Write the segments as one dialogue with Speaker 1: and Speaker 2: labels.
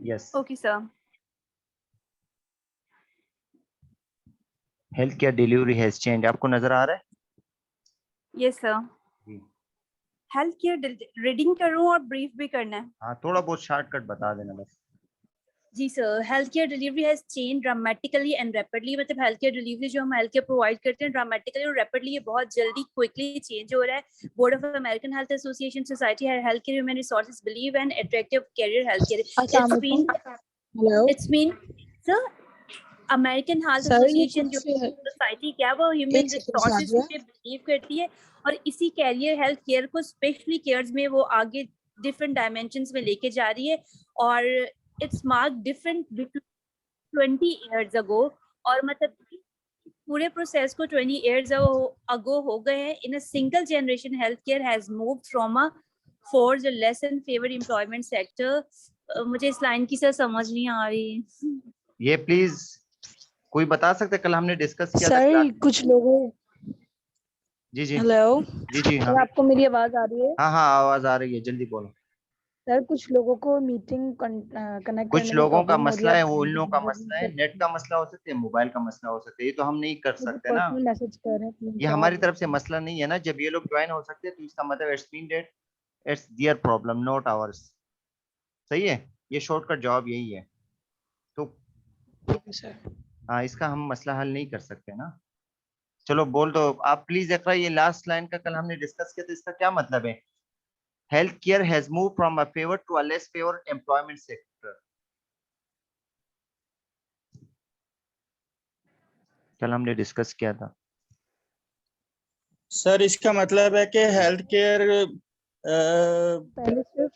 Speaker 1: Yes.
Speaker 2: Okay sir.
Speaker 1: Health care delivery has change, आपको नजर आ रहा है?
Speaker 2: Yes sir.
Speaker 1: जी
Speaker 2: हेल्थ केयर रीडिंग करूं और ब्रीफ भी करना है?
Speaker 1: हाँ, थोड़ा बहुत शॉर्टकट बता देना बस।
Speaker 2: जी sir. Health care delivery has change dramatically and rapidly, मतलब हेल्थ केयर डिलीवरी जो हम हेल्थ केयर प्रोवाइड करते हैं ड्रामेटिकली और रैपिडली, ये बहुत जल्दी क्विकली चेंज हो रहा है। Board of American health association, society health care human resources believe and attractive career health care.
Speaker 3: Hello
Speaker 2: it's mean sir, American heart
Speaker 3: sir, ये
Speaker 2: एसोसिएशन जो
Speaker 3: कुछ
Speaker 2: सोसाइटी क्या वो ह्यूमन
Speaker 3: एक सेकंड
Speaker 2: रिसोर्सेज
Speaker 3: सादिया।
Speaker 2: पे बिलीव करती है और इसी कैरियर हेल्थ केयर को स्पेशली केयर्स में वो आगे डिफरेंट डायमेंशंस में लेके जा रही है और it's mark different 20 years ago, और मतलब पूरे प्रोसेस को 20 इयर्स अगो हो गए हैं। In a single generation health care has moved from a for the less and favoured employment sector. मुझे इस लाइन की सर समझ नहीं आ रही।
Speaker 1: ये प्लीज कोई बता सकते, कल हमने डिस्कस किया था
Speaker 3: सर
Speaker 1: क्लास में।
Speaker 3: कुछ लोगों
Speaker 1: जी जी
Speaker 3: हेलो
Speaker 1: जी जी हाँ
Speaker 3: सर, आपको मेरी आवाज आ रही है?
Speaker 1: हाँ हाँ, आवाज आ रही है, जल्दी बोलो।
Speaker 3: सर कुछ लोगों को मीटिंग कनेक्ट
Speaker 1: कुछ
Speaker 3: करने में
Speaker 1: लोगों का
Speaker 3: प्रॉब्लम हो रही है।
Speaker 1: मसला है,
Speaker 3: आप
Speaker 1: वो उन
Speaker 3: काइंडली
Speaker 1: लोगों का
Speaker 3: डिलीवरी
Speaker 1: मसला है,
Speaker 3: कर
Speaker 1: नेट का मसला हो सकता है, मोबाइल का मसला हो सकता है, ये तो हम नहीं कर
Speaker 3: मुझे
Speaker 1: सकते ना।
Speaker 3: पर्सनल मैसेज कर रहे हैं तीन
Speaker 1: ये हमारी
Speaker 3: चार।
Speaker 1: तरफ से मसला नहीं है ना, जब ये लोग ज्वाइन हो सकते हैं तो इसका मतलब it's mean that it's their problem not hours. सही है, ये शॉर्टकट जवाब यही है। तो
Speaker 3: ठीक है सर।
Speaker 1: हाँ, इसका हम मसला हल नहीं कर सकते ना। चलो बोल दो आप प्लीज एक बार, ये लास्ट लाइन का कल हमने डिस्कस किया था, इसका क्या मतलब है? Health care has move from a favour to a less favour employment sector. कल हमने डिस्कस किया था।
Speaker 4: सर इसका मतलब है कि हेल्थ केयर
Speaker 3: पहले सिर्फ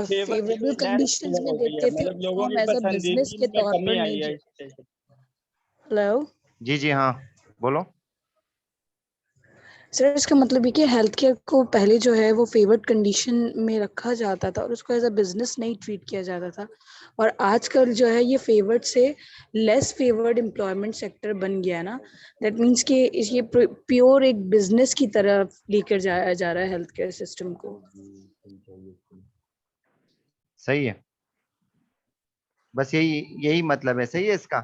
Speaker 3: फेवरेबल कंडीशंस में देते थे,
Speaker 4: मतलब लोगों
Speaker 3: हम
Speaker 4: की
Speaker 3: एज अ बिजनेस
Speaker 4: पसंदीदगी
Speaker 3: के
Speaker 4: में
Speaker 3: तौर
Speaker 4: कमी
Speaker 3: पर
Speaker 4: आई
Speaker 3: नहीं
Speaker 4: है।
Speaker 3: हेलो
Speaker 1: जी जी हाँ बोलो।
Speaker 3: सर, इसका मतलब है कि हेल्थ केयर को पहले जो है वो फेवर्ड कंडीशन में रखा जाता था और उसको एज अ बिजनेस नहीं ट्रीट किया जाता था, और आजकल जो है ये फेवर्ड से लेस फेवर्ड एम्प्लॉयमेंट सेक्टर बन गया ना। दैट मीन्स कि ये प्योर एक बिजनेस की तरफ लेकर जाया जा रहा है हेल्थ केयर सिस्टम को।
Speaker 1: सही है, बस यही यही मतलब है। सही है इसका।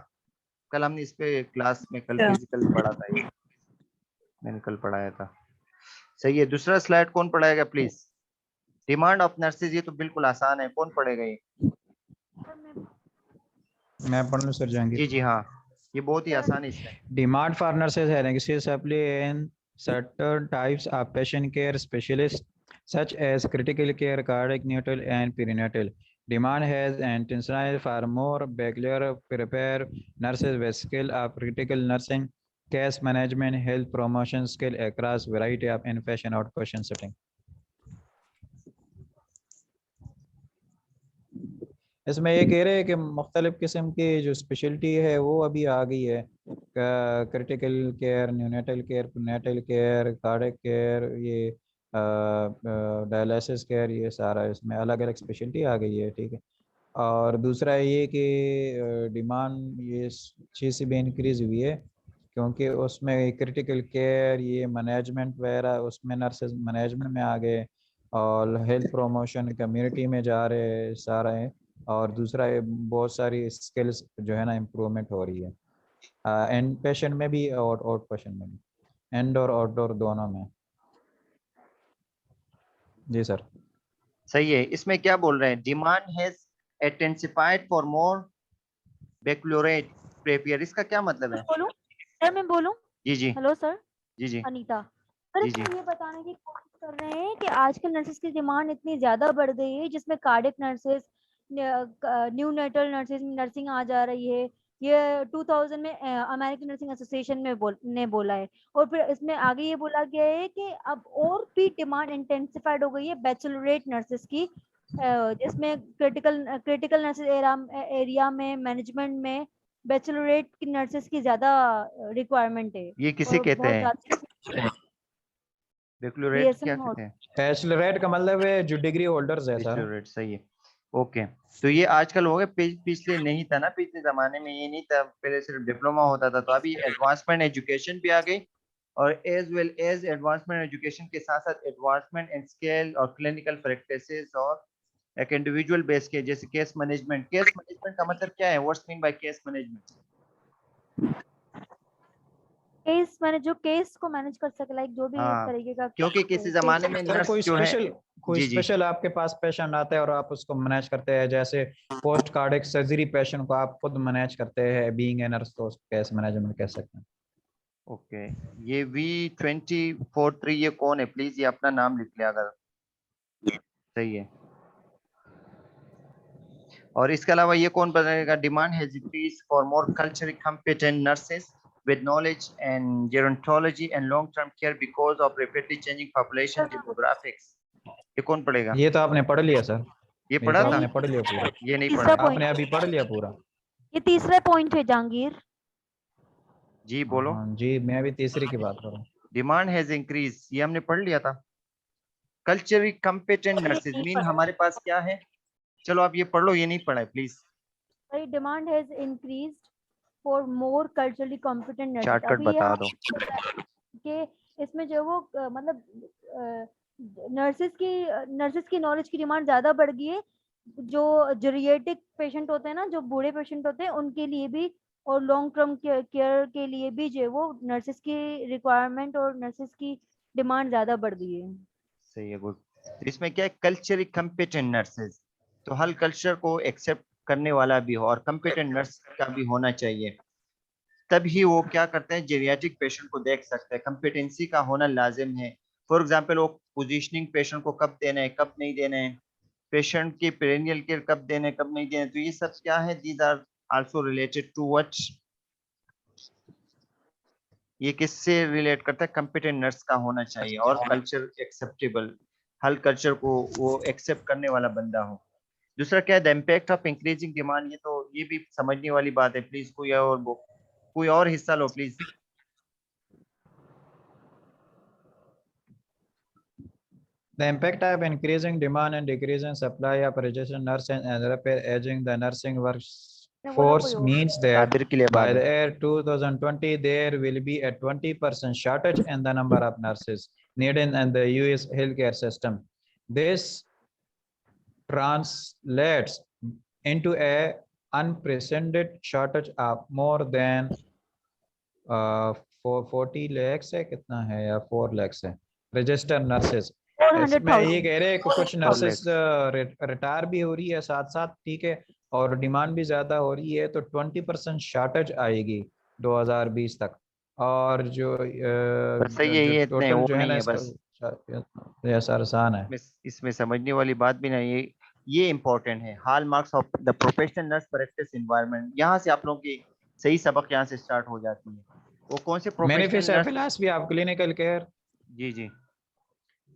Speaker 1: कल हमने इस पे क्लास में कल फिजिकल पढ़ा था, ये मैंने कल पढ़ाया था। सही है, दूसरा स्लाइड कौन पढ़ाएगा प्लीज? डिमांड ऑफ नर्सेज, ये तो बिल्कुल आसान है, कौन पढ़ेगा ये?
Speaker 5: मैं पढ़ लूँ सर जहांगीर?
Speaker 1: जी जी हाँ, ये बहुत ही आसान है इसमें।
Speaker 5: Demand for nurses has increased sharply in certain types of patient care specialists, such as critical care, cardiac, neonatal, and perinatal. Demand has intensified for more peculiar prepared nurses with skill of critical nursing, case management, health promotion skill across variety of inpatient outpatient setting. इसमें ये कह रहे हैं कि मुख्तलिफ किस्म की जो स्पेशलिटी है वो अभी आ गई है, critical care, neonatal care, prenatal care, cardiac care, ये डायलिसिस केयर, ये सारा इसमें अलग अलग स्पेशलिटी आ गई है। ठीक है। और दूसरा ये कि डिमांड ये इस चीज़ से भी इंक्रीज़ हुई है क्योंकि उसमें क्रिटिकल केयर, ये मैनेजमेंट वगैरह, उसमें नर्सेज मैनेजमेंट में आ गए और हेल्थ प्रमोशन कम्युनिटी में जा रहे सारा है। और दूसरा ये बहुत सारी स्किल्स जो है ना इम्प्रूवमेंट हो रही है एंड पेशेंट में भी और आउट पेशेंट में भी, एंड और आउटडोर दोनों में। जी सर।
Speaker 1: सही है, इसमें क्या बोल रहे हैं? Demand has intensified for more baccalaureate prepared, इसका क्या मतलब है?
Speaker 2: बोलूं सर, मैं बोलूं?
Speaker 1: जी जी
Speaker 2: हेलो सर,
Speaker 1: जी जी
Speaker 2: अनीता। सर
Speaker 1: जी जी
Speaker 2: इसमें ये बताने की कोशिश कर रहे हैं कि आजकल नर्सेज की डिमांड इतनी ज्यादा बढ़ गई है, जिसमें cardiac nurses, neonatal nurses nursing आ जा रही है। ये 2000 में अमेरिकन नर्सिंग एसोसिएशन में ने बोला है। और फिर इसमें आगे ये बोला गया है कि अब और भी डिमांड इंटेंसिफाइड हो गई है बैचलरेट नर्सेज की, जिसमें क्रिटिकल नर्सेज एरिया में, मैनेजमेंट में बैचलरेट की नर्सेज की ज्यादा रिक्वायरमेंट है।
Speaker 1: ये किसे
Speaker 2: और
Speaker 1: कहते
Speaker 2: बहुत
Speaker 1: हैं?
Speaker 2: ज्यादा
Speaker 1: बैक्लोरेट
Speaker 2: BSN
Speaker 1: क्या
Speaker 2: हो।
Speaker 1: कहते हैं?
Speaker 5: बैचलरेट का मतलब है जो डिग्री होल्डर्स है सर।
Speaker 1: बैचलरेट, सही है। ओके, तो ये आजकल हो गया, पिछले नहीं था ना, पिछले जमाने में ये नहीं था, पहले सिर्फ डिप्लोमा होता था, तो अभी एडवांसमेंट एजुकेशन भी आ गई। और as well as advancement education के साथ साथ एडवांसमेंट इन स्किल और क्लिनिकल प्रैक्टिसेस और एक इंडिविजुअल बेस के, जैसे केस मैनेजमेंट का मतलब क्या है? What's mean by case management?
Speaker 2: Case मैंने जो केस को मैनेज कर सके, लाइक जो भी
Speaker 1: हाँ,
Speaker 2: तरीके का
Speaker 1: क्योंकि किसी जमाने में
Speaker 5: सर
Speaker 1: नर्स
Speaker 5: कोई
Speaker 1: जो है, जी जी
Speaker 5: स्पेशल आपके पास पेशेंट आता है और आप उसको मैनेज करते हैं, जैसे पोस्ट कार्डिक सर्जरी पेशेंट को आप खुद मैनेज करते हैं बीइंग ए नर्स, तो केस मैनेजमेंट कह सकते हैं।
Speaker 1: ओके। ये V243 ये कौन है? प्लीज ये अपना नाम लिख ले अगर सही है। और इसके अलावा ये कौन बनेगा? Demand has increased for more culturally competent nurses with knowledge and gerontology and long term care because of rapidly changing population demographics। ये कौन पढ़ेगा?
Speaker 5: ये तो आपने पढ़ लिया सर,
Speaker 1: ये
Speaker 5: ये
Speaker 1: पढ़ा
Speaker 5: तो
Speaker 1: था?
Speaker 5: आपने पढ़ लिया पूरा,
Speaker 1: ये नहीं
Speaker 2: तीसरा
Speaker 1: पढ़ा।
Speaker 2: पॉइंट,
Speaker 5: आपने अभी पढ़ लिया पूरा।
Speaker 2: ये तीसरा पॉइंट है जहांगीर।
Speaker 1: जी बोलो।
Speaker 5: हाँ जी, मैं अभी तीसरी की बात कर रहा हूँ।
Speaker 1: डिमांड हैज इंक्रीज, ये हमने पढ़ लिया था। कल्चरली कॉम्पिटेंट नर्सेज मीन हमारे पास क्या है? चलो आप ये पढ़ लो, ये नहीं पढ़ा है प्लीज।
Speaker 2: भाई demand has increased for more culturally competent nurses.
Speaker 1: Shortcut
Speaker 2: अभी ये
Speaker 1: बता दो।
Speaker 2: कि इसमें जो वो मतलब नर्सेज की नॉलेज की डिमांड ज्यादा बढ़ गई है। जो जेरिएटिक पेशेंट होते हैं ना, जो बूढ़े पेशेंट होते हैं, उनके लिए भी और लॉन्ग टर्म केयर के लिए भी जो है वो नर्सेज की रिक्वायरमेंट और नर्सेज की डिमांड ज्यादा बढ़ गई है।
Speaker 1: सही है, गुड। तो इसमें क्या है? कल्चरली कॉम्पिटेंट नर्सेज, तो हर कल्चर को एक्सेप्ट करने वाला भी हो और कॉम्पिटेंट नर्स का भी होना चाहिए, तभी वो क्या करते हैं, जेरियाट्रिक पेशेंट को देख सकते हैं। कॉम्पिटेंसी का होना लाजिम है। फॉर एग्जांपल वो पोजीशनिंग पेशेंट को कब देना है, कब नहीं देना है, पेशेंट की पेरिनियल केयर कब देना है, कब नहीं देना है, तो ये सब क्या है, these are also related to what, ये किससे रिलेट करता है? कॉम्पिटेंट नर्स का होना चाहिए और कल्चर एक्सेप्टेबल, हर कल्चर को वो एक्सेप्ट करने वाला बंदा हो। दूसरा क्या है? The impact of increasing demand, ये तो ये भी समझने वाली बात है। प्लीज कोई और हिस्सा लो please.
Speaker 5: The impact of increasing demand and decreasing supply of registered nurse and rapid aging the nursing workforce means that
Speaker 1: Kadir के लिए
Speaker 5: by
Speaker 1: बात
Speaker 5: the
Speaker 1: है।
Speaker 5: year 2020 there will be a 20% shortage in the number of nurses needed in the US healthcare system. This translates into a unprecedented shortage of more than 40 lakhs है, कितना है या 4 lakhs है registered nurses। इसमें ये कह रहे हैं कि कुछ नर्सेस रिटायर भी हो रही है साथ साथ, ठीक है, और डिमांड भी ज्यादा हो रही है, तो 20% शॉर्टेज आएगी 2020 तक। और जो
Speaker 1: सही है, ये इतने
Speaker 5: टोटल
Speaker 1: वो
Speaker 5: जो है
Speaker 1: नहीं
Speaker 5: ना
Speaker 1: है बस।
Speaker 5: ऐसा आसान है।
Speaker 1: इसमें समझने वाली बात भी नहीं, ये इंपॉर्टेंट है। Hallmarks of the professional nurse practice environment, यहाँ से आप लोगों की सही सबक यहाँ से स्टार्ट हो जाती है। वो कौन से
Speaker 5: Manifest
Speaker 1: professional
Speaker 5: of
Speaker 1: nurse?
Speaker 5: philosophy of clinical care.
Speaker 1: जी जी।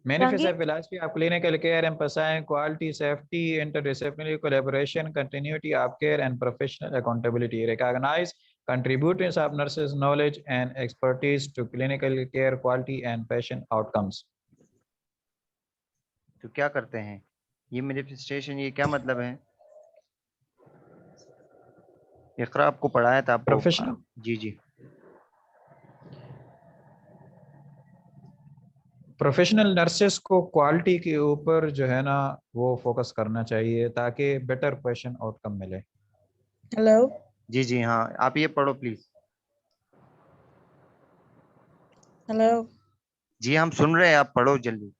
Speaker 5: Manifest of philosophy of clinical care emphasizing quality, safety, interdisciplinary collaboration, continuity of care, and professional accountability. Recognize contributors of nurses' knowledge and expertise to clinical care quality and patient outcomes.
Speaker 1: तो क्या करते हैं ये manifestation, ये क्या मतलब है? इकरा आपको पढ़ाया था आपको?
Speaker 5: Professional.
Speaker 1: जी जी।
Speaker 5: प्रोफेशनल नर्सेस को क्वालिटी के ऊपर जो है ना वो फोकस करना चाहिए ताकि बेटर पेशेंट आउटकम मिले।
Speaker 3: हेलो
Speaker 1: जी जी हाँ, आप ये पढ़ो प्लीज।
Speaker 3: हेलो
Speaker 1: जी हम सुन रहे हैं, आप पढ़ो जल्दी।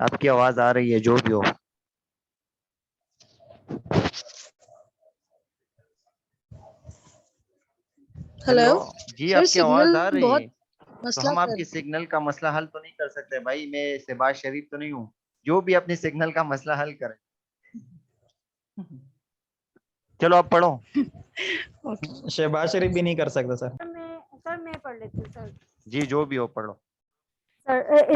Speaker 1: आपकी आवाज आ रही है जो भी हो।
Speaker 3: हेलो
Speaker 1: जी
Speaker 3: सर,
Speaker 1: आपकी आवाज आ
Speaker 3: सिग्नल
Speaker 1: रही है।
Speaker 3: बहुत
Speaker 1: तो
Speaker 3: मसला
Speaker 1: हम
Speaker 3: कर
Speaker 1: आपकी सिग्नल का मसला हल तो नहीं कर सकते भाई, मैं शहबाज शरीफ तो नहीं हूँ जो भी अपनी सिग्नल का मसला हल करे। चलो आप पढ़ो।
Speaker 5: शहबाज शरीफ भी नहीं कर सकता सर।
Speaker 2: सर मैं पढ़ लेती हूँ सर।
Speaker 1: जी जो भी हो पढ़ो।
Speaker 2: सर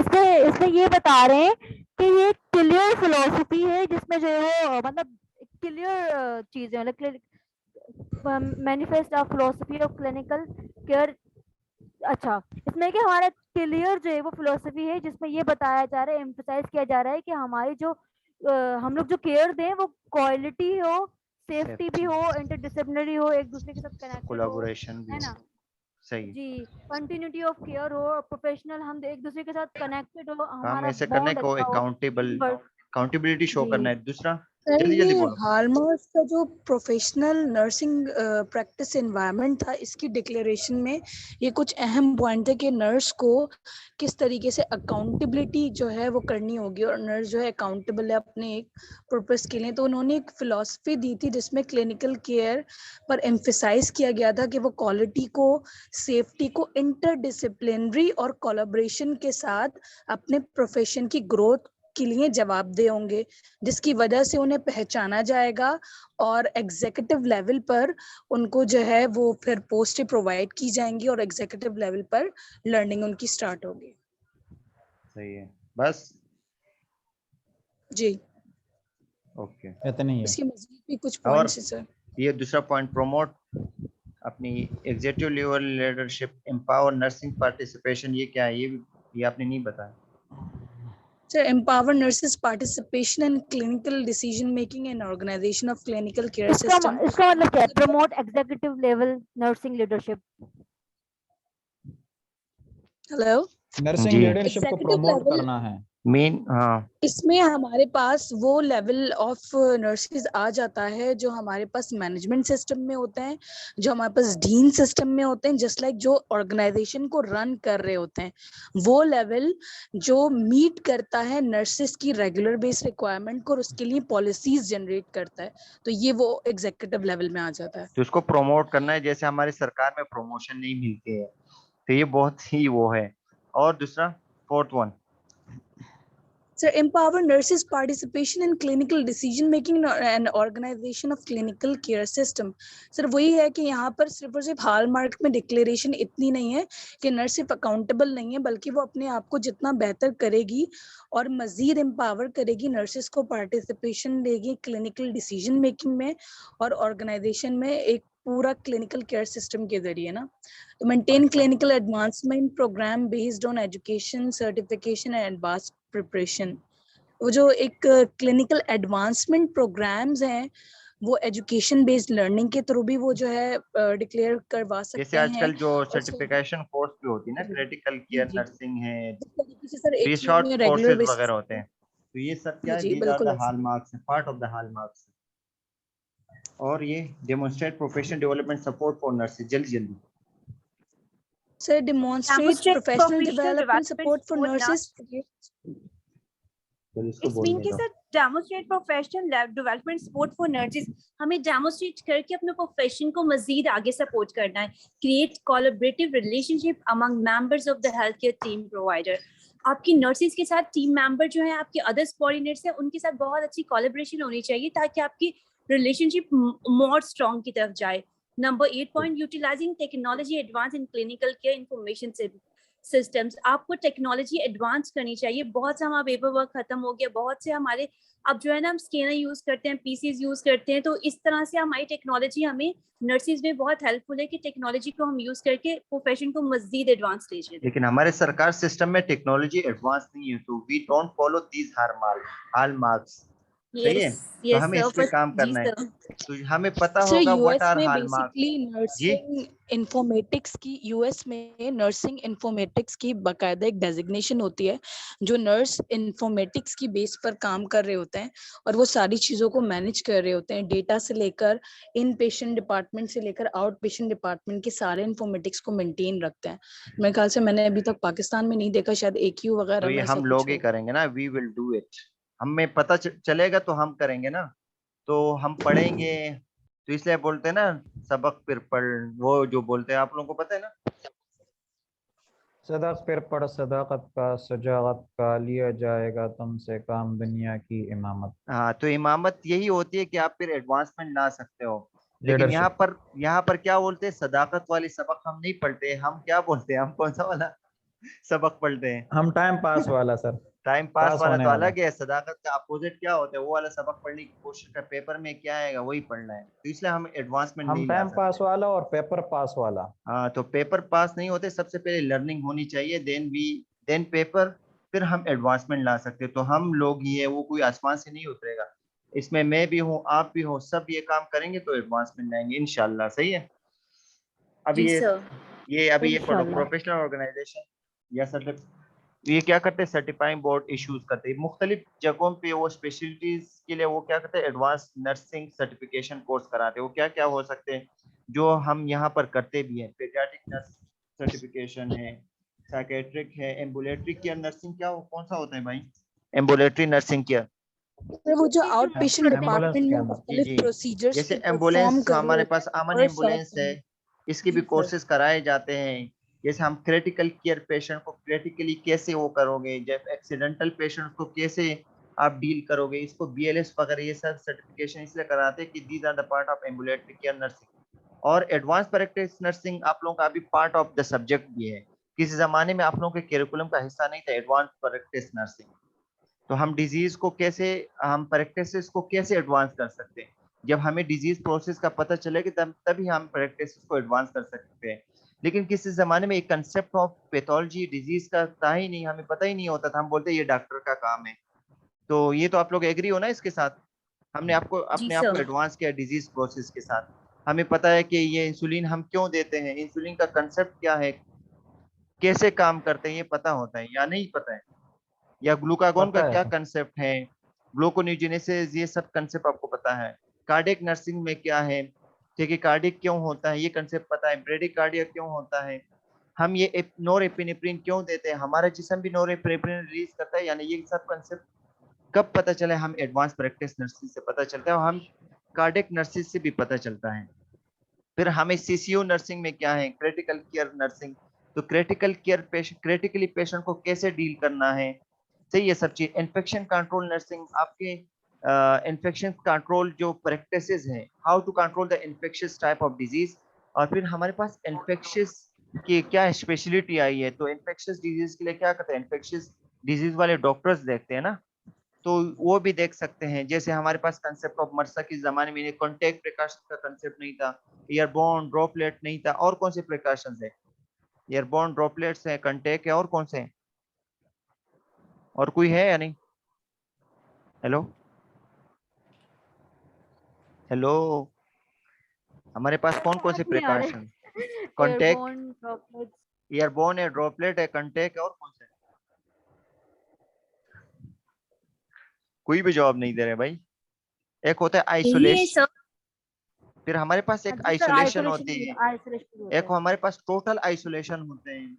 Speaker 2: इसमें ये बता रहे हैं कि ये क्लियर फिलोसफी है जिसमें जो है वो मतलब क्लियर चीजें, मतलब manifest of philosophy of clinical care. अच्छा, इसमें कि हमारा क्लियर जो है वो फिलोसफी है जिसमें ये बताया जा रहा है, एम्फसाइज किया जा रहा है कि हमारी जो हम लोग जो केयर दें वो क्वालिटी हो, सेफ्टी भी हो, इंटरडिसिप्लिनरी हो, एक दूसरे के साथ कनेक्टेड हो,
Speaker 1: कोलैबोरेशन भी
Speaker 2: है ना।
Speaker 1: हो। सही है।
Speaker 2: जी, कंटिन्यूटी ऑफ केयर हो, प्रोफेशनल, हम एक दूसरे के साथ कनेक्टेड हो,
Speaker 1: काम
Speaker 2: हमारा
Speaker 1: ऐसे करने
Speaker 2: बॉन्ड
Speaker 1: को
Speaker 2: अच्छा हो,
Speaker 1: accountable
Speaker 2: team work.
Speaker 1: Accountability show
Speaker 2: जी।
Speaker 1: करना है। दूसरा
Speaker 3: सर
Speaker 1: जल्दी जल्दी
Speaker 3: ये
Speaker 1: बोलो।
Speaker 3: हालमार्क का जो प्रोफेशनल नर्सिंग प्रैक्टिस एनवायरनमेंट था, इसकी डिक्लेरेशन में ये कुछ अहम पॉइंट थे कि नर्स को किस तरीके से अकाउंटेबिलिटी जो है वो करनी होगी, और नर्स जो है अकाउंटेबल है अपने एक पर्पस के लिए। तो उन्होंने एक फिलॉसफी दी थी जिसमें क्लिनिकल केयर पर एम्फेसाइज किया गया था कि वो क्वालिटी को, सेफ्टी को इंटरडिसिप्लिनरी और कोलैबोरेशन के साथ अपने प्रोफेशन की ग्रोथ के लिए जवाबदेह होंगे, जिसकी वजह से उन्हें पहचाना जाएगा और एग्जीक्यूटिव लेवल पर उनको जो है वो फिर पोस्टें प्रोवाइड की जाएंगी और एग्जीक्यूटिव लेवल पर लर्निंग उनकी स्टार्ट होगी।
Speaker 1: सही है, बस
Speaker 3: जी,
Speaker 1: ओके।
Speaker 5: इतनी ही है।
Speaker 3: इसके मजीद भी कुछ
Speaker 1: और
Speaker 3: पॉइंट्स है सर।
Speaker 1: ये दूसरा पॉइंट, प्रमोट अपनी executive level leadership, empower nursing participation, ये क्या है? ये आपने नहीं बताया।
Speaker 3: Sir, empower nurses participation in clinical decision making and organization of clinical care system.
Speaker 2: इसका मतलब क्या है? Promote executive level nursing leadership.
Speaker 3: Hello,
Speaker 5: nursing
Speaker 1: जी।
Speaker 5: लीडरशिप को
Speaker 3: एग्जीक्यूटिव
Speaker 5: प्रमोट
Speaker 3: लेवल
Speaker 5: करना है।
Speaker 1: मेन, हाँ
Speaker 3: इसमें हमारे पास वो लेवल ऑफ नर्सेज आ जाता है जो हमारे पास मैनेजमेंट सिस्टम में होते हैं, जो हमारे पास डीन सिस्टम में होते हैं, जस्ट लाइक जो ऑर्गेनाइजेशन को रन कर रहे होते हैं, वो लेवल जो मीट करता है नर्सेज की रेगुलर बेस रिक्वायरमेंट को और उसके लिए पॉलिसीज जनरेट करता है, तो ये वो एग्जीक्यूटिव लेवल में आ जाता है।
Speaker 1: तो उसको प्रमोट करना है। जैसे हमारी सरकार में प्रमोशन नहीं मिलती है, तो ये बहुत ही वो है। और दूसरा, fourth one,
Speaker 3: Sir, empower nurses participation in clinical decision making and organization of clinical care system. Sir वही है कि यहाँ पर सिर्फ और सिर्फ हॉलमार्क में डिक्लेरेशन इतनी नहीं है कि नर्स सिर्फ अकाउंटेबल नहीं है, बल्कि वो अपने आप को जितना बेहतर करेगी और मजीद एम्पावर करेगी, नर्सेस को पार्टिसिपेशन देगी क्लिनिकल डिसीजन मेकिंग में और ऑर्गेनाइजेशन में एक पूरा क्लिनिकल केयर सिस्टम के जरिए ना। तो maintain clinical advancement program based on education, certification and advance preparation. वो जो एक क्लिनिकल एडवांसमेंट प्रोग्राम्स हैं, वो एजुकेशन बेस्ड लर्निंग के थ्रू भी वो जो है डिक्लेयर करवा सकते
Speaker 1: जैसे
Speaker 3: हैं।
Speaker 1: आजकल जो
Speaker 3: और
Speaker 1: सर्टिफिकेशन कोर्स भी होती है ना,
Speaker 3: जी,
Speaker 1: क्रिटिकल
Speaker 3: जी,
Speaker 1: केयर
Speaker 3: जी।
Speaker 1: नर्सिंग है,
Speaker 3: जिस तरीके से सर
Speaker 1: तो ये
Speaker 3: एक
Speaker 1: शॉर्ट
Speaker 3: में रेगुलर
Speaker 1: कोर्सेज
Speaker 3: बेसिस
Speaker 1: वगैरह होते हैं। तो ये सब क्या है?
Speaker 3: जी
Speaker 1: दीज आर
Speaker 3: बिल्कुल
Speaker 1: द
Speaker 3: ऐसे।
Speaker 1: Hallmarks, part of the hallmarks. और ये demonstrate professional development support for nurses, जल्दी जल्दी।
Speaker 3: Sir demonstrate
Speaker 6: Demonstrate
Speaker 3: professional
Speaker 6: professional
Speaker 3: development
Speaker 6: development
Speaker 3: support for
Speaker 6: support
Speaker 3: nurses.
Speaker 1: तो इसको
Speaker 6: It's mean
Speaker 1: बोलने
Speaker 6: कि
Speaker 1: दो।
Speaker 6: Sir demonstrate professional development support for nurses, हमें demonstrate करके अपने प्रोफेशन को मजीद आगे सपोर्ट करना है। Create collaborative relationship among members of the healthcare team provider. आपकी नर्सेज के साथ टीम मेंबर जो है, आपके अदर सबऑर्डिनेट्स हैं, उनके साथ बहुत अच्छी कोलैबोरेशन होनी चाहिए ताकि आपकी रिलेशनशिप मोर स्ट्रॉन्ग की तरफ जाए। Number 8 point, utilising technology advance in clinical care information systems. आपको टेक्नोलॉजी एडवांस करनी चाहिए। बहुत से हमारा पेपर वर्क खत्म हो गया, बहुत से हमारे अब जो है ना हम स्कैनर यूज करते हैं, पीसीज यूज करते हैं, तो इस तरह से हमारी टेक्नोलॉजी हमें नर्सिस में बहुत हेल्पफुल है कि टेक्नोलॉजी को हम यूज करके प्रोफेशन को मजीद एडवांस ले जाए।
Speaker 1: लेकिन हमारे सरकार सिस्टम में टेक्नोलॉजी एडवांस नहीं है, तो we don't follow these hallmarks. सही है, तो हमें इस पे काम
Speaker 6: जी
Speaker 1: करना है।
Speaker 6: सर।
Speaker 1: तो हमें पता
Speaker 3: सर
Speaker 1: होगा व्हाट
Speaker 3: यूएस
Speaker 1: आर
Speaker 3: में
Speaker 1: हॉलमार्क्स।
Speaker 3: बेसिकली
Speaker 1: जी,
Speaker 3: नर्सिंग इंफॉर्मेटिक्स की, यूएस में नर्सिंग इंफॉर्मेटिक्स की बाकायदा एक डेजिग्नेशन होती है, जो नर्स इंफॉर्मेटिक्स की बेस पर काम कर रहे होते हैं और वो सारी चीज़ों को मैनेज कर रहे होते हैं, डेटा से लेकर इन पेशेंट डिपार्टमेंट से लेकर आउट पेशेंट डिपार्टमेंट के सारे इंफॉर्मेटिक्स को मेंटेन रखते हैं। मेरे ख्याल से मैंने अभी तक पाकिस्तान में नहीं देखा, शायद AQ
Speaker 1: तो
Speaker 3: वगैरह
Speaker 1: ये
Speaker 3: में ऐसा
Speaker 1: हम
Speaker 3: कुछ
Speaker 1: लोग ही
Speaker 3: हो।
Speaker 1: करेंगे ना, वी विल डू इट। हमें पता चलेगा तो हम करेंगे ना, तो हम पढ़ेंगे। तो इसलिए बोलते हैं ना, सबक फिर पढ़, वो जो बोलते हैं, आप लोगों को पता है ना।
Speaker 5: सदाक फिर पढ़ सदाकत का, सजागत का, लिया जाएगा तुमसे काम दुनिया की इमामत।
Speaker 1: हाँ, तो इमामत यही होती है कि आप फिर एडवांसमेंट ला सकते हो। लेकिन
Speaker 5: लीडरशिप।
Speaker 1: यहाँ पर क्या बोलते हैं? सदाकत वाली सबक हम नहीं पढ़ते। हम क्या बोलते हैं? हम कौन सा वाला सबक पढ़ते हैं?
Speaker 5: हम टाइम पास वाला सर,
Speaker 1: टाइम पास
Speaker 5: पास
Speaker 1: वाला
Speaker 5: होने
Speaker 1: तो
Speaker 5: वाला।
Speaker 1: अलग है। सदाकत का अपोजिट क्या होता है? वो वाला सबक पढ़ने की कोशिश कर, पेपर में क्या आएगा वही पढ़ना है। तो इसलिए हम एडवांसमेंट
Speaker 5: हम
Speaker 1: नहीं ला
Speaker 5: टाइम पास
Speaker 1: सकते।
Speaker 5: वाला और पेपर पास वाला।
Speaker 1: हाँ, तो पेपर पास नहीं होते। सबसे पहले लर्निंग होनी चाहिए, देन पेपर, फिर हम एडवांसमेंट ला सकते हैं। तो हम लोग ही है, वो कोई आसमान से नहीं उतरेगा। इसमें मैं भी हूँ, आप भी हो, सब ये काम करेंगे तो एडवांसमेंट लाएंगे इंशाल्लाह। सही है। अब
Speaker 6: जी
Speaker 1: ये
Speaker 6: सर।
Speaker 1: ये अभी ये
Speaker 2: इंशाल्लाह।
Speaker 1: प्रोफेशनल ऑर्गेनाइजेशन या ये क्या करते हैं, सर्टिफाइंग बोर्ड इश्यूज करते हैं मुख्तलिफ जगहों पे। वो स्पेशलिटीज के लिए वो क्या करते हैं, एडवांस नर्सिंग सर्टिफिकेशन कोर्स कराते हैं। वो क्या क्या हो सकते हैं जो हम यहाँ पर करते भी हैं, पेडियाट्रिक नर्स सर्टिफिकेशन है, साइकेट्रिक है, एम्बुलेटरी केयर नर्सिंग क्या कौन सा होता है भाई, एम्बुलेटरी नर्सिंग केयर।
Speaker 3: सर वो जो आउट पेशेंट
Speaker 5: एम्बुलेंस
Speaker 3: डिपार्टमेंट में
Speaker 5: के अंदर।
Speaker 3: मुख्तलिफ
Speaker 1: जी
Speaker 3: प्रोसीजर्स
Speaker 1: जैसे
Speaker 3: परफॉर्म
Speaker 1: एम्बुलेंस
Speaker 3: कर रहे
Speaker 1: हमारे
Speaker 3: होते
Speaker 1: पास
Speaker 3: हैं
Speaker 1: अमन
Speaker 3: और
Speaker 1: एम्बुलेंस है, इसके भी
Speaker 3: जी सर।
Speaker 1: कोर्सेज कराए जाते हैं। जैसे हम क्रिटिकल केयर पेशेंट को क्रिटिकली कैसे वो करोगे, जब एक्सीडेंटल पेशेंट को कैसे आप डील करोगे, इसको BLS वगैरह ये सब सर्टिफिकेशन इसलिए कराते हैं कि these are the part of ambulatory care nursing. और एडवांस प्रैक्टिस नर्सिंग आप लोगों का अभी पार्ट ऑफ द सब्जेक्ट भी है। किसी जमाने में आप लोगों के करिकुलम का हिस्सा नहीं था एडवांस प्रैक्टिस नर्सिंग। तो हम डिजीज को कैसे, हम प्रैक्टिसेस को कैसे एडवांस कर सकते हैं, जब हमें डिजीज प्रोसेस का पता चलेगा तभी हम प्रैक्टिसेस को एडवांस कर सकते हैं। लेकिन किसी जमाने में एक कंसेप्ट ऑफ पैथोलॉजी डिजीज का था ही नहीं, हमें पता ही नहीं होता था, हम बोलते ये डॉक्टर का काम है। तो ये तो आप लोग एग्री हो ना इसके साथ, हमने आपको
Speaker 6: जी
Speaker 1: अपने आप को
Speaker 6: सर।
Speaker 1: एडवांस किया डिजीज प्रोसेस के साथ। हमें पता है कि ये इंसुलिन हम क्यों देते हैं, इंसुलिन का कंसेप्ट क्या है, कैसे काम करते हैं, ये पता होता है या नहीं पता है, या ग्लूकागोन का
Speaker 5: पता है
Speaker 1: क्या
Speaker 5: सर।
Speaker 1: कंसेप्ट है, ग्लूकोनियोजेनेसिस, ये सब कंसेप्ट आपको पता है। कार्डियक नर्सिंग में क्या है, ठीक है, कार्डियक क्यों होता है ये कंसेप्ट पता है, ब्रेडिकार्डिया क्यों होता है, हम ये नोरेपिनेफ्रिन क्यों देते हैं, हमारा जिस्म भी नोरेपिनेफ्रिन रिलीज करता है, यानी ये सब कंसेप्ट कब पता चला, हम एडवांस प्रैक्टिस नर्सिंग से पता चलता है, और हम कार्डियक नर्सिंग से भी पता चलता है। फिर हमें CCU नर्सिंग में क्या है, क्रिटिकल केयर नर्सिंग। तो critical care patient, critically patient को कैसे डील करना है, सही, ये सब चीज। इन्फेक्शन कंट्रोल नर्सिंग, आपके इन्फेक्शन कंट्रोल जो प्रैक्टिसेस हैं, how to control the infectious type of disease. और फिर हमारे पास इन्फेक्शियस की क्या स्पेशलिटी आई है, तो इन्फेक्शियस डिजीज के लिए क्या करते हैं, इन्फेक्शियस डिजीज वाले डॉक्टर्स देखते हैं ना, तो वो भी देख सकते हैं। जैसे हमारे पास कंसेप्ट ऑफ मरसा के जमाने में कॉन्टेक्ट प्रिकॉशन का कंसेप्ट नहीं था, एयरबोर्न ड्रॉपलेट नहीं था, और कौन से प्रिकॉशंस है, एयरबोर्न ड्रॉपलेट्स है, कंटेक्ट है, और कौन से हैं? और कोई है या नहीं? हेलो हेलो, हमारे पास कौन कौन से
Speaker 2: नहीं आ रहे।
Speaker 1: Precaution, contact,
Speaker 2: airborne droplets.
Speaker 1: Airborne है, ड्रॉपलेट है, कंटेक्ट है, और कौन से? कोई भी जवाब नहीं दे रहे भाई। एक होता है
Speaker 6: यही है
Speaker 1: आइसोलेशन,
Speaker 6: सर।
Speaker 1: फिर हमारे पास एक
Speaker 2: जी सर,
Speaker 1: आइसोलेशन
Speaker 2: आइसोलेशन
Speaker 1: होती
Speaker 2: भी,
Speaker 1: है,
Speaker 2: आइसोलेशन भी होता
Speaker 1: एक
Speaker 2: है।
Speaker 1: हमारे पास टोटल आइसोलेशन होते हैं।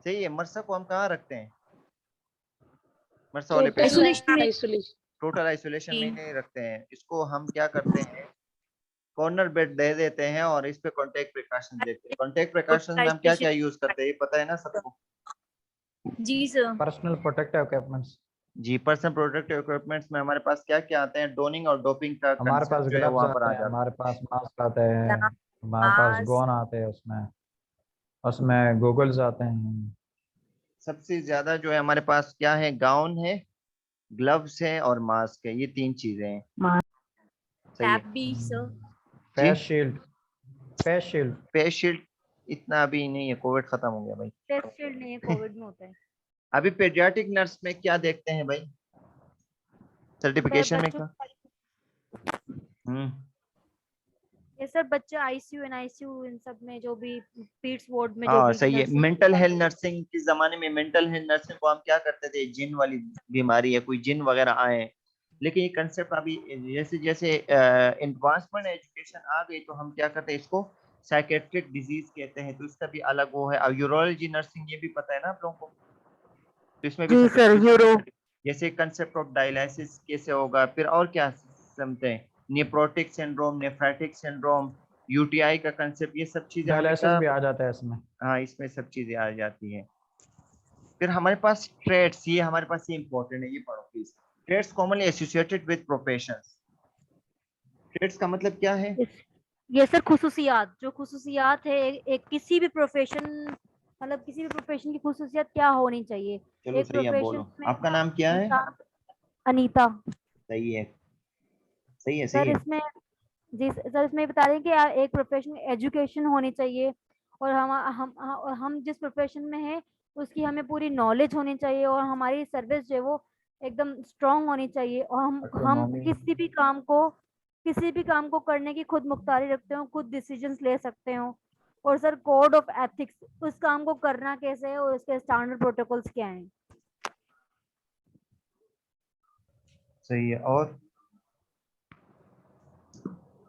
Speaker 1: सही है, मरसा को हम कहाँ रखते हैं, मरसा वाले पेशेंट को
Speaker 6: आइसोलेशन में।
Speaker 3: आइसोलेशन।
Speaker 1: टोटल आइसोलेशन में
Speaker 6: जी।
Speaker 1: नहीं रखते हैं, इसको हम क्या करते हैं, कॉर्नर बेड दे देते हैं और इस पे कॉन्टेक्ट प्रिकॉशन देते हैं। कॉन्टेक्ट प्रिकॉशन में हम क्या क्या यूज करते हैं, ये पता है ना सबको?
Speaker 6: जी सर।
Speaker 5: Personal protective equipments.
Speaker 1: जी, पर्सनल प्रोटेक्टिव इक्विपमेंट्स में हमारे पास क्या क्या आते हैं, डोनिंग और डोपिंग का
Speaker 5: हमारे पास
Speaker 1: कंसेप्ट जो है
Speaker 5: ग्लव्स
Speaker 1: वहां पर
Speaker 5: आते
Speaker 1: आ
Speaker 5: हैं,
Speaker 1: जाता
Speaker 5: हमारे
Speaker 1: है।
Speaker 5: पास मास्क आते हैं, हमारे पास
Speaker 6: मास्क।
Speaker 5: गॉन आते हैं, उसमें उसमें गूगल्स आते हैं।
Speaker 1: सबसे ज्यादा जो है हमारे पास क्या है, गाउन है, ग्लव्स है और मास्क है, ये 3 चीजें हैं। सही है
Speaker 6: कैप भी सर।
Speaker 1: जी।
Speaker 5: Face shield. Face shield.
Speaker 1: Face shield इतना अभी नहीं है, कोविड खत्म हो गया भाई।
Speaker 2: टेस्ट शील्ड नहीं है, कोविड में होता है।
Speaker 1: अभी पेडियाट्रिक नर्स में क्या देखते हैं भाई, सर्टिफिकेशन में
Speaker 2: बच्चों
Speaker 1: क्या?
Speaker 2: ये सर बच्चे ICU NICU इन सब में जो भी पीड्स वार्ड में जो
Speaker 1: हाँ
Speaker 2: भी
Speaker 1: सही है।
Speaker 2: नर्सिंग
Speaker 1: मेंटल हेल्थ नर्सिंग के जमाने में मेंटल हेल्थ नर्सिंग को हम क्या करते थे, जिन वाली बीमारी है, कोई जिन वगैरह आए, लेकिन ये कंसेप्ट अभी जैसे जैसे एडवांसमेंट एजुकेशन आ गई तो हम क्या करते हैं, इसको साइकेट्रिक डिजीज कहते हैं, तो इसका भी अलग वो है। और यूरोलॉजी नर्सिंग ये भी पता है ना आप लोगों को, तो इसमें भी
Speaker 2: जी सर, यूरो।
Speaker 1: जैसे कंसेप्ट ऑफ डायलिसिस कैसे होगा, फिर और क्या समझते हैं, nephrotic syndrome, nephritic syndrome, UTI का कंसेप्ट, ये सब चीजें हमें
Speaker 5: डायलिसिस
Speaker 1: क्या,
Speaker 5: भी आ जाता है इसमें।
Speaker 1: हाँ इसमें सब चीजें आ जाती हैं। फिर हमारे पास ट्रेड्स, ये हमारे पास ये इंपॉर्टेंट है, ये पढ़ो please. Trades commonly associated with professions. Trades का मतलब क्या है?
Speaker 2: ये सर खुसूसियात, जो खुसूसियात है एक किसी भी प्रोफेशन, मतलब किसी भी प्रोफेशन की खुसूसियत क्या होनी चाहिए।
Speaker 1: चलो
Speaker 2: एक
Speaker 1: सही है,
Speaker 2: प्रोफेशन
Speaker 1: बोलो
Speaker 2: में
Speaker 1: आपका नाम क्या है?
Speaker 2: अनीता।
Speaker 1: सही है, सही है, सही
Speaker 2: सर
Speaker 1: है।
Speaker 2: इसमें, जी सर इसमें बता रहे हैं कि एक प्रोफेशन में एजुकेशन होनी चाहिए, और हम जिस प्रोफेशन में हैं उसकी हमें पूरी नॉलेज होनी चाहिए, और हमारी सर्विस जो है वो एकदम स्ट्रांग होनी चाहिए, और हम
Speaker 5: इकोनॉमी।
Speaker 2: किसी भी काम को करने की खुद मुख्तारी रखते हो, खुद डिसीजंस ले सकते हो। और सर कोड ऑफ एथिक्स उस काम को करना कैसे है और उसके स्टैंडर्ड प्रोटोकॉल्स क्या हैं?
Speaker 1: सही है। और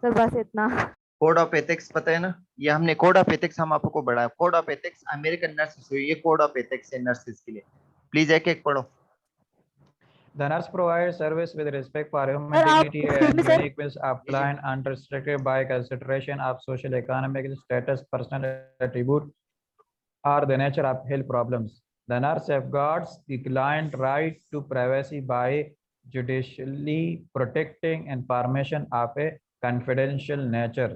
Speaker 2: सर बस इतना।
Speaker 1: कोड ऑफ एथिक्स पता है ना, ये हमने कोड ऑफ एथिक्स हम आपको बढ़ाया। Code of ethics American nurses, ये कोड ऑफ एथिक्स है नर्सेस के लिए। प्लीज एक एक पढ़ो।
Speaker 5: The nurse provides service with respect for human
Speaker 2: sir आप
Speaker 5: dignity
Speaker 2: excuse
Speaker 5: and
Speaker 2: me sir,
Speaker 5: uniqueness of client unrestricted by consideration of social economic status, personal attribute, or the nature of health problems. The nurse safeguards the client right to privacy by judicially protecting information of a confidential nature.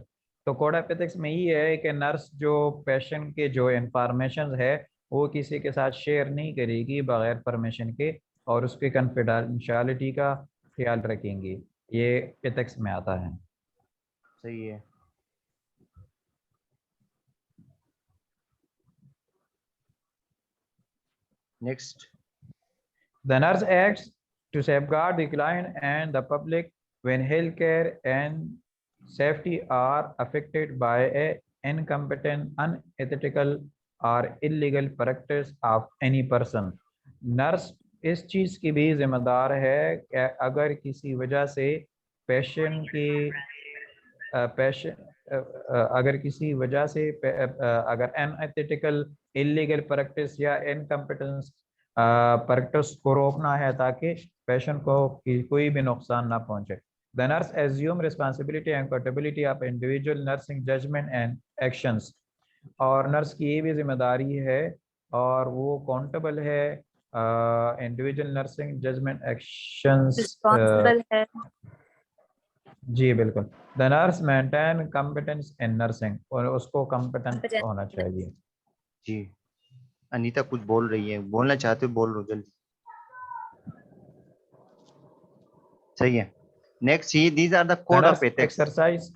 Speaker 5: तो code of ethics में ही है कि nurse जो patient के जो information है वो किसी के साथ शेयर नहीं करेगी बगैर परमिशन के, और उसकी कॉन्फिडेंशियलिटी का ख्याल रखेंगी। ये एथिक्स में आता है।
Speaker 1: सही है। Next.
Speaker 5: The nurse acts to safeguard the client and the public when healthcare and safety are affected by a incompetent, unethical or illegal practice of any person. Nurse इस चीज की भी जिम्मेदार है कि अगर किसी वजह से पेशेंट की अगर किसी वजह से अगर अनएथिकल, इलीगल प्रैक्टिस या इनकम्पिटेंस प्रैक्टिस को रोकना है ताकि पेशेंट को कोई भी नुकसान ना पहुंचे। The nurse assume responsibility and accountability of individual nursing judgment and actions. और नर्स की ये भी जिम्मेदारी है और वो अकाउंटेबल है individual nursing judgment actions
Speaker 6: responsible है।
Speaker 5: जी बिल्कुल। The nurse maintain competence in nursing, और उसको कॉम्पिटेंट होना चाहिए।
Speaker 1: जी अनीता कुछ बोल रही है, बोलना चाहते हो बोल लो जल्दी। सही है। नेक्स्ट, ये these are the code of ethics.
Speaker 5: Exercise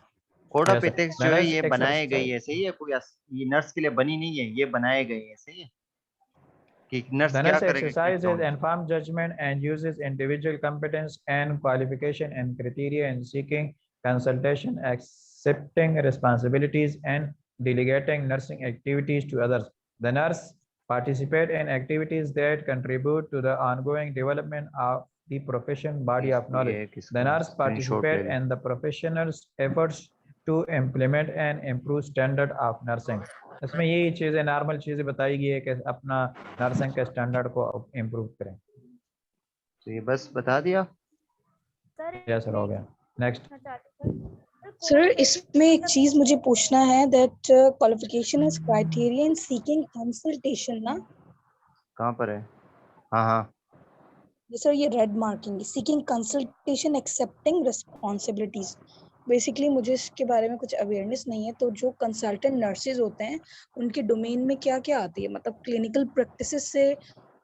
Speaker 1: code of ethics जो है ये बनाए गई है, सही है, कोई ये नर्स के लिए बनी नहीं है, ये बनाए गई है, सही है, कि नर्स
Speaker 5: The
Speaker 1: क्या
Speaker 5: nurse
Speaker 1: करेगा।
Speaker 5: exercises informed judgment and uses individual competence and qualification and criteria in seeking consultation, accepting responsibilities, and delegating nursing activities to others. The nurse participate in activities that contribute to the ongoing development of the profession body of knowledge. The nurse participate in the professionals' efforts to implement and improve standard of nursing. इसमें यही चीजें, normal चीजें बताई गई है कि अपना nursing के स्टैंडर्ड को इम्प्रूव करें।
Speaker 1: तो ये बस बता दिया।
Speaker 5: यस सर, हो गया। नेक्स्ट
Speaker 3: सर, इसमें एक चीज मुझे पूछना है that qualification is criteria in seeking consultation ना?
Speaker 1: कहाँ पर है? हाँ हाँ
Speaker 3: सर, ये red marking seeking consultation accepting responsibilities, basically मुझे इसके बारे में कुछ अवेयरनेस नहीं है। तो जो कंसल्टेंट नर्सेज होते हैं उनके डोमेन में क्या क्या आती है, मतलब क्लिनिकल प्रैक्टिसेस से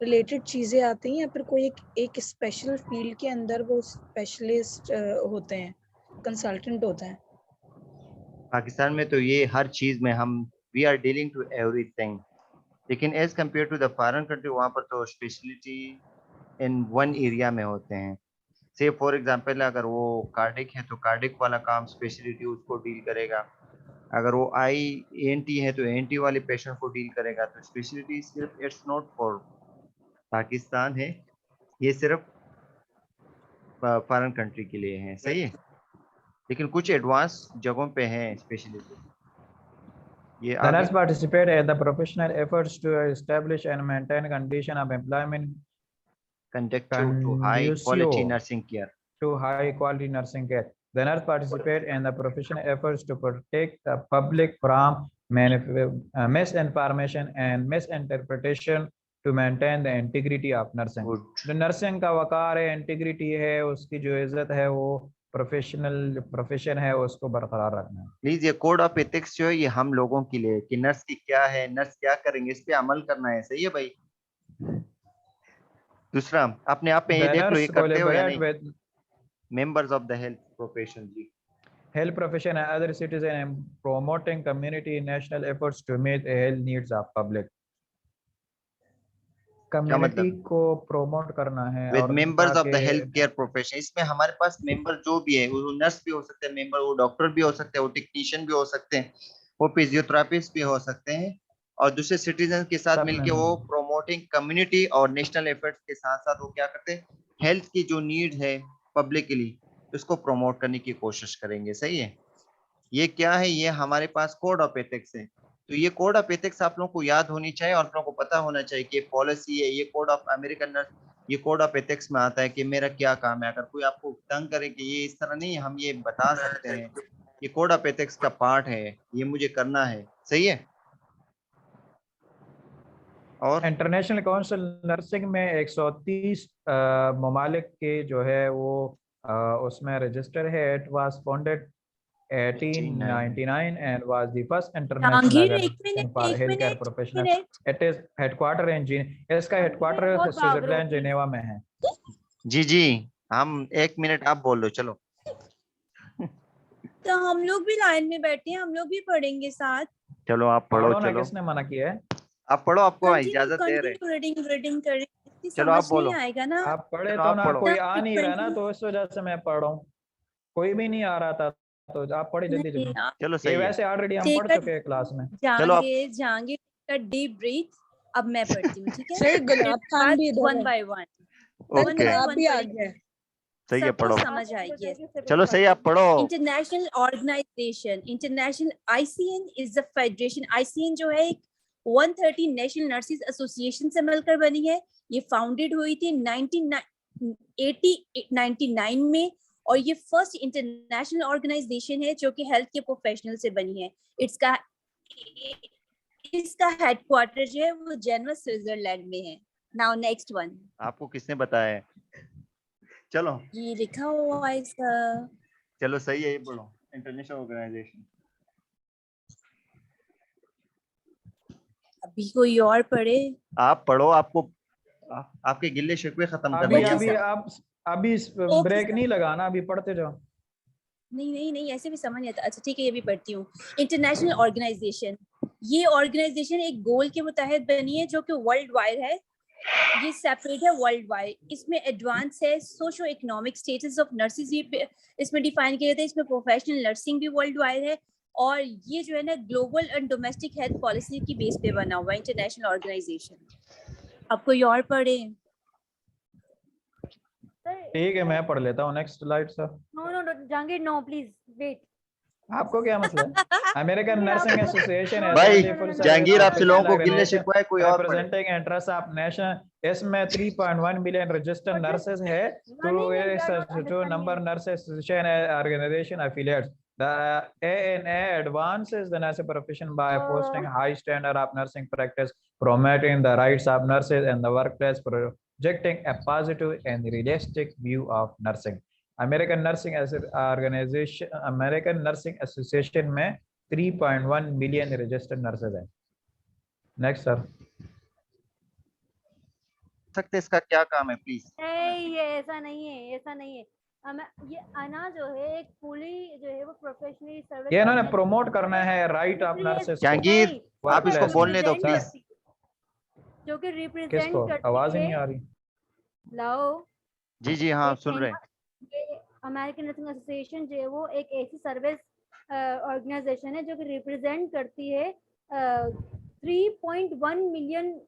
Speaker 3: रिलेटेड चीजें आती हैं या फिर कोई एक स्पेशल फील्ड के अंदर वो स्पेशलिस्ट होते हैं, कंसल्टेंट होते हैं?
Speaker 1: पाकिस्तान में तो ये हर चीज में हम we are dealing to everything, लेकिन as compare to the foreign country वहाँ पर तो स्पेशलिटी इन वन एरिया में होते हैं। से फॉर एग्जांपल अगर वो कार्डिक है तो कार्डिक वाला काम स्पेशलिटी उसको डील करेगा, अगर वो एएनटी है तो एएनटी वाले पेशेंट को डील करेगा। तो स्पेशलिटी सिर्फ इट्स नॉट फॉर पाकिस्तान है, ये सिर्फ फॉरेन कंट्री के लिए है, सही है, लेकिन कुछ एडवांस जगहों पे है स्पेशलिटी। ये
Speaker 5: The nurse participate in the professional efforts to establish and maintain condition of employment
Speaker 1: conducive to high quality nursing care.
Speaker 5: To high quality nursing care. The nurse participate in the professional efforts to protect the public from misinformation and misinterpretation to maintain the integrity of nursing. जो nursing का वकार है, integrity है, उसकी जो इज्जत है, वो profession है, उसको बरकरार रखना है।
Speaker 1: प्लीज ये कोड ऑफ एथिक्स जो है ये हम लोगों के लिए कि नर्स की क्या है, नर्स क्या करेंगे, इस पे अमल करना है, सही है भाई। दूसरा, अपने आप में ये देख लो ये करते हो या नहीं। Members of the health profession जी,
Speaker 5: health profession and other citizens in promoting community national efforts to meet the health needs of public. Community को प्रोमोट करना है
Speaker 1: with members of the health care profession. इसमें हमारे पास member जो भी है, वो नर्स भी हो सकते हैं मेंबर, वो डॉक्टर भी हो सकते हैं, वो टेक्नीशियन भी हो सकते हैं, वो फिजियोथेरापिस्ट भी हो सकते हैं, और दूसरे सिटीजन के साथ
Speaker 5: सब
Speaker 1: मिलके
Speaker 5: में
Speaker 1: वो
Speaker 5: मिल-
Speaker 1: प्रोमोटिंग कम्युनिटी और नेशनल एफर्ट्स के साथ साथ वो क्या करते हैं, हेल्थ की जो नीड है पब्लिकली उसको प्रमोट करने की कोशिश करेंगे। सही है। ये क्या है, ये हमारे पास कोड ऑफ एथिक्स है। तो ये कोड ऑफ एथिक्स आप लोगों को याद होनी चाहिए और आप लोगों को पता होना चाहिए कि पॉलिसी है, ये कोड ऑफ अमेरिकन नर्स, ये कोड ऑफ एथिक्स में आता है कि मेरा क्या काम है। अगर कोई आपको तंग करे कि ये इस तरह नहीं, हम ये बता सकते हैं, ये कोड ऑफ एथिक्स का पार्ट है, ये मुझे करना है। सही है। और
Speaker 5: इंटरनेशनल काउंसिल नर्सिंग में 130 ममालिक के जो है वो उसमें रजिस्टर है। It was founded 1899 and was the first international
Speaker 6: Jahangir, एक
Speaker 5: organization
Speaker 6: मिनट
Speaker 5: for
Speaker 6: एक
Speaker 5: healthcare
Speaker 6: minute
Speaker 5: professionals.
Speaker 6: Minute
Speaker 5: It is headquarter in इसका
Speaker 2: मेरे
Speaker 5: हेडक्वार्टर
Speaker 2: बहुत भाग रहे हो
Speaker 5: स्विट्जरलैंड
Speaker 2: प्लीज।
Speaker 5: जिनेवा में है।
Speaker 1: जी जी, हम 1 मिनट आप बोल लो, चलो।
Speaker 6: तो हम लोग भी लाइन में बैठे हैं, हम लोग भी पढ़ेंगे साथ।
Speaker 1: चलो आप पढ़ो,
Speaker 5: पढ़ो ना,
Speaker 1: चलो
Speaker 5: किसने मना किया है?
Speaker 1: आप पढ़ो, आपको
Speaker 6: कंटिन्यू
Speaker 1: इजाजत दे रहे।
Speaker 6: कंटिन्यू रीडिंग रीडिंग करें, इसकी
Speaker 1: चलो
Speaker 6: समझ
Speaker 1: आप
Speaker 6: नहीं
Speaker 1: बोलो,
Speaker 6: आएगा ना।
Speaker 5: आप पढ़े
Speaker 1: चलो
Speaker 5: तो
Speaker 1: आप
Speaker 5: ना,
Speaker 1: पढ़ो।
Speaker 5: कोई आ नहीं रहा ना,
Speaker 6: कंटिन्यू
Speaker 5: तो इस वजह से मैं पढ़ रहा हूँ। कोई भी नहीं आ रहा था, तो आप पढ़े जल्दी
Speaker 6: नहीं,
Speaker 5: जल्दी।
Speaker 6: आप
Speaker 1: चलो
Speaker 5: ये
Speaker 1: सही है।
Speaker 5: वैसे ऑलरेडी हम पढ़
Speaker 6: टेक
Speaker 5: चुके हैं क्लास में।
Speaker 1: चलो आप
Speaker 6: जहांगीर जहांगीर का डीप ब्रीथ। अब मैं पढ़ती हूँ, ठीक है।
Speaker 3: सर गुलाब खान भी इधर
Speaker 6: वन
Speaker 3: है।
Speaker 6: By one,
Speaker 3: sir
Speaker 6: one
Speaker 1: okay,
Speaker 6: by
Speaker 3: Gulab
Speaker 6: one
Speaker 3: भी आ
Speaker 6: पढ़ेंगे,
Speaker 3: गया है।
Speaker 1: सही है,
Speaker 6: सबको
Speaker 1: पढ़ो।
Speaker 6: समझ आएगी।
Speaker 1: चलो सही है, आप पढ़ो।
Speaker 6: International organisation, international ICN is the federation. ICN जो है एक 130 नेशनल नर्सेज एसोसिएशन से मिलकर बनी है। ये फाउंडेड हुई थी 1999 में, और ये फर्स्ट इंटरनेशनल ऑर्गेनाइजेशन है जो कि हेल्थ के प्रोफेशनल से बनी है। इसका हेडक्वार्टर जो है वो जेनेवा स्विट्जरलैंड में है। नाउ नेक्स्ट वन,
Speaker 1: आपको किसने बताया है? चलो
Speaker 6: ये लिखा हुआ है इसका।
Speaker 1: चलो सही है, ये पढ़ो। International organisation.
Speaker 6: अभी कोई और पढ़े।
Speaker 1: आप पढ़ो, आपको आपके गिल्ले शिकवे खत्म
Speaker 5: अभी
Speaker 1: करने हैं
Speaker 6: Okay,
Speaker 5: अभी
Speaker 1: हमको।
Speaker 5: आप अभी
Speaker 6: Okay,
Speaker 5: ब्रेक
Speaker 6: sir.
Speaker 5: नहीं लगाना, अभी पढ़ते जाओ।
Speaker 6: नहीं नहीं नहीं, ऐसे भी समझ नहीं आता। अच्छा ठीक है, ये भी पढ़ती हूँ। इंटरनेशनल ऑर्गेनाइजेशन, ये ऑर्गेनाइजेशन एक गोल के मुताबिक बनी है जो कि वर्ल्ड वाइड है। ये सेपरेट है वर्ल्ड वाइड। इसमें एडवांस है socio economic status of nurses ये इसमें डिफाइन किया जाता है। इसमें प्रोफेशनल नर्सिंग भी वर्ल्ड वाइड है, और ये जो है ना global and domestic health policy की बेस पे बना हुआ है इंटरनेशनल ऑर्गेनाइजेशन। अब कोई और पढ़े।
Speaker 5: ठीक है, मैं पढ़ लेता हूँ। Next slide sir.
Speaker 2: No no Jahangir, no please wait.
Speaker 5: आपको क्या मसला है? अमेरिकन नर्सिंग एसोसिएशन
Speaker 1: भाई
Speaker 5: सर्विस
Speaker 1: जहांगीर, आपसे लोगों को गिल्ले
Speaker 5: ऑर्गेनाइजेशन
Speaker 1: शिकवा है, कोई और पढ़े।
Speaker 5: Representing interest of nation. इसमें 3.1 बिलियन रजिस्टर्ड नर्सेस है। Two number nurse association organisation affiliates. The ANA advances the nursing profession by fostering high standard of nursing practice, promoting the rights of nurses in the workplace, projecting a positive and realistic view of nursing. American nursing organisation, American nursing association में 3.1 million registered nurses हैं। Next sir.
Speaker 1: सकते इसका क्या काम है please?
Speaker 2: नहीं, ये ऐसा नहीं है, ऐसा नहीं है। ये आना जो है एक फुली जो है वो प्रोफेशनली सर्विस।
Speaker 5: ये इन्होंने प्रमोट करना है राइट ऑफ नर्सेज को
Speaker 1: जहांगीर, आप इसको
Speaker 5: वर्कप्लेस
Speaker 1: बोलने दो
Speaker 5: में।
Speaker 1: प्लीज।
Speaker 2: जो कि रिप्रेजेंट
Speaker 5: किसको
Speaker 2: करती
Speaker 5: आवाज ही
Speaker 2: है।
Speaker 5: नहीं आ रही?
Speaker 2: लाओ,
Speaker 1: जी जी हाँ, सुन रहे हैं।
Speaker 2: अमेरिकन नर्सिंग एसोसिएशन जो है वो एक ऐसी सर्विस ऑर्गेनाइजेशन है जो कि रिप्रेजेंट करती है 3.1 मिलियन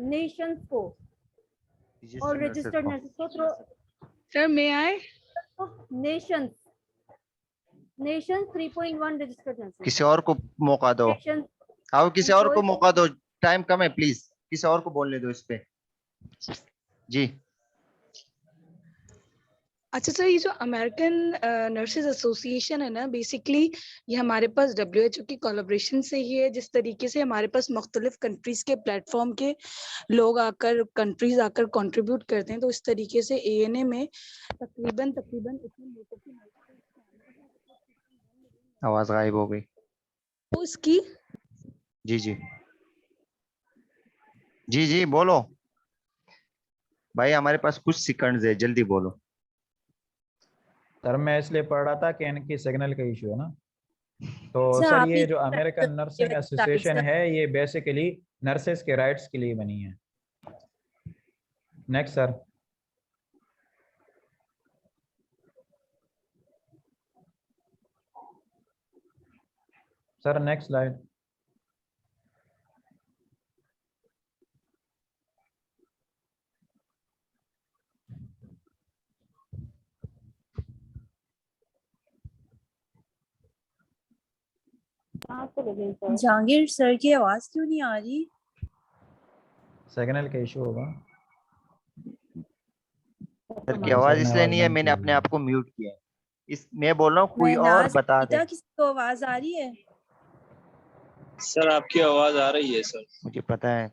Speaker 2: नेशंस को और रजिस्टर्ड नर्सेस को थ्रू
Speaker 3: सर मे आई
Speaker 2: नेशंस 3.1 रजिस्टर्ड नर्सेस।
Speaker 1: किसी और को मौका दो, आओ किसी और को मौका दो, टाइम कम है, प्लीज किसी और को बोलने दो इस पे। जी
Speaker 3: अच्छा सर, ये जो अमेरिकन नर्सेज एसोसिएशन है ना, बेसिकली ये हमारे पास WHO की कोलैबोरेशन से ही है। जिस तरीके से हमारे पास मुख्तलिफ कंट्रीज के प्लेटफॉर्म के लोग आकर कंट्रीज आकर कंट्रीब्यूट करते हैं, तो इस तरीके से ANA में तकरीबन इतने लोगों की
Speaker 1: आवाज गायब हो गई।
Speaker 3: तो इसकी
Speaker 1: जी जी जी जी बोलो भाई, हमारे पास कुछ सेकंड्स है, जल्दी बोलो।
Speaker 5: सर मैं इसलिए पढ़ रहा था कि इनकी सिग्नल का इशू है ना। तो
Speaker 6: अच्छा,
Speaker 5: सर
Speaker 6: आप
Speaker 5: ये
Speaker 6: ही
Speaker 5: जो अमेरिकन नर्सिंग एसोसिएशन है ये बेसिकली नर्सेज के राइट्स के लिए बनी है। Next sir. Sir next slide.
Speaker 6: Jahangir sir की आवाज क्यों नहीं आ रही?
Speaker 5: सिग्नल का इशू होगा।
Speaker 1: सर की आवाज
Speaker 5: सर ने
Speaker 1: इसलिए नहीं है,
Speaker 5: बंद
Speaker 1: मैंने
Speaker 5: की
Speaker 1: अपने
Speaker 5: हुई
Speaker 1: आप को म्यूट किया है। इस मैं बोल रहा हूँ कोई और
Speaker 6: महनाज
Speaker 1: बता दे।
Speaker 6: गीता, किसी को आवाज आ रही है?
Speaker 7: सर आपकी आवाज आ रही है सर।
Speaker 1: मुझे पता है,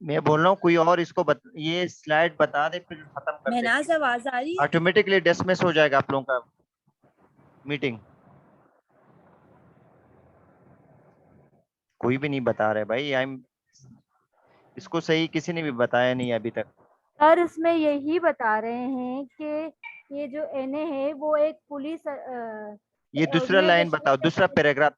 Speaker 1: मैं बोल रहा हूँ कोई और इसको ये स्लाइड बता दे, फिर खत्म कर दे।
Speaker 6: महनाज आवाज आ रही है?
Speaker 1: ऑटोमेटिकली डिसमिस हो जाएगा आप लोगों का मीटिंग। कोई भी नहीं बता रहे भाई। इसको सही किसी ने भी बताया नहीं अभी तक।
Speaker 2: सर इसमें यही बता रहे हैं कि ये जो एनए है वो एक पुलिस
Speaker 1: ये दूसरा लाइन बताओ, दूसरा पैराग्राफ।